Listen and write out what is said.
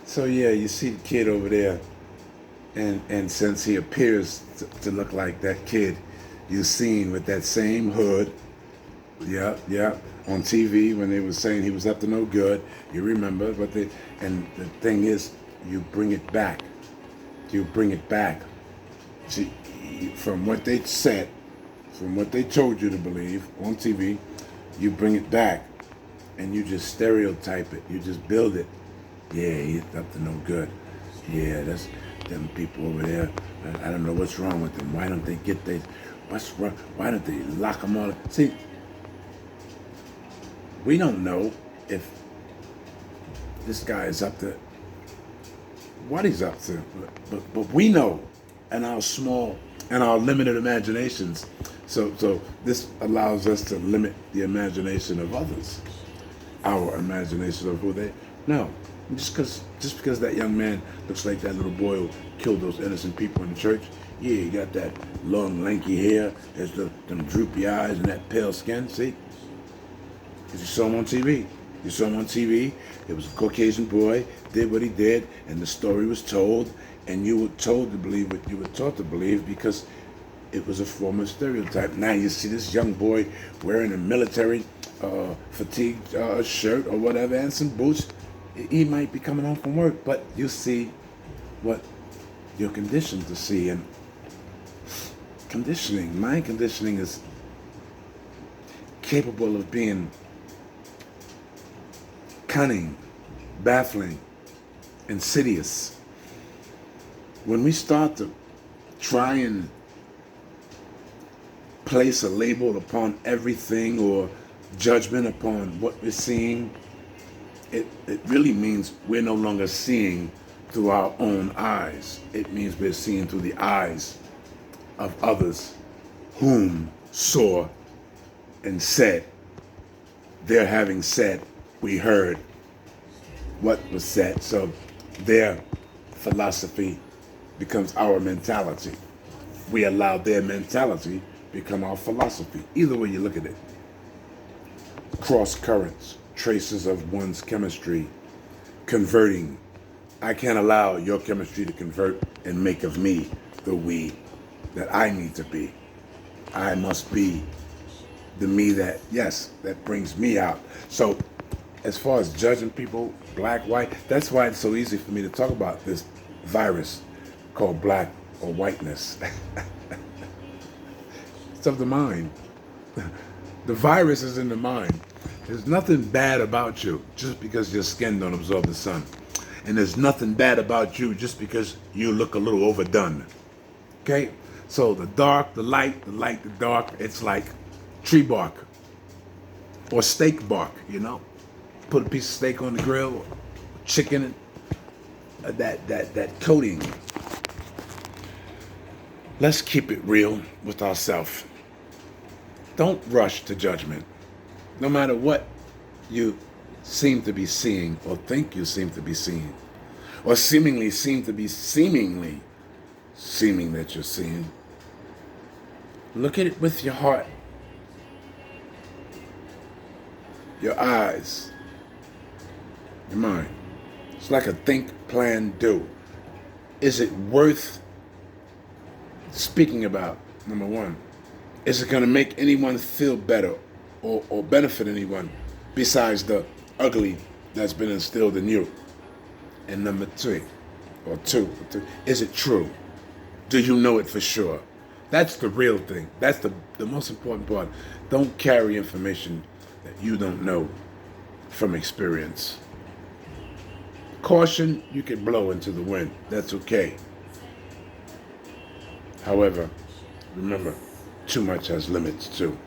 So yeah, you see the kid over there, and since he appears to look like that kid you seen with that same hood, yeah, yeah, on TV when they were saying he was up to no good, you remember, and the thing is, you bring it back. You bring it back. See, from what they said, from what they told you to believe on TV, you bring it back, and you just stereotype it. You just build it. Yeah, he's up to no good. Yeah, that's them people over there. I don't know what's wrong with them. Why don't they get they? What's wrong? Why don't they lock them all? See, we don't know if this guy is up to what he's up to, but we know, in our small and our limited imaginations. So this allows us to limit the imagination of others, our imagination of who they. No, just because that young man looks like that little boy who killed those innocent people in the church. Yeah, he got that long, lanky hair, has them droopy eyes and that pale skin. See, because you saw him on TV. You saw him on TV. It was a Caucasian boy, did what he did, and the story was told, and you were told to believe what you were taught to believe because it was a form of stereotype. Now you see this young boy wearing a military fatigue shirt or whatever and some boots. He might be coming home from work, but you see what you're conditioned to see. And conditioning, mind conditioning is capable of being cunning, baffling, insidious. When we start to try and place a label upon everything or judgment upon what we're seeing, it really means we're no longer seeing through our own eyes. It means we're seeing through the eyes of others whom saw and said. Their having said, we heard what was said. So their philosophy becomes our mentality. We allow their mentality become our philosophy. Either way you look at it. Cross currents, traces of one's chemistry, converting. I can't allow your chemistry to convert and make of me the we that I need to be. I must be the me that, yes, that brings me out. So as far as judging people, black, white, that's why it's so easy for me to talk about this virus called black or whiteness. It's of the mind. The virus is in the mind. There's nothing bad about you just because your skin don't absorb the sun. And there's nothing bad about you just because you look a little overdone. Okay? So the dark, the light, the dark, it's like tree bark or steak bark, you know? Put a piece of steak on the grill, or chicken, that coating. Let's keep it real with ourselves. Don't rush to judgment. No matter what you seem to be seeing or think you seem to be seeing or seemingly seem to be seeming that you're seeing, look at it with your heart, your eyes, your mind. It's like a think, plan, do. Is it worth speaking about? Number one, is it going to make anyone feel better or benefit anyone besides the ugly that's been instilled in you? And number three, is it true? Do you know it for sure? That's the real thing. That's the most important part. Don't carry information that you don't know from experience. Caution, you can blow into the wind. That's okay. However, remember, too much has limits too.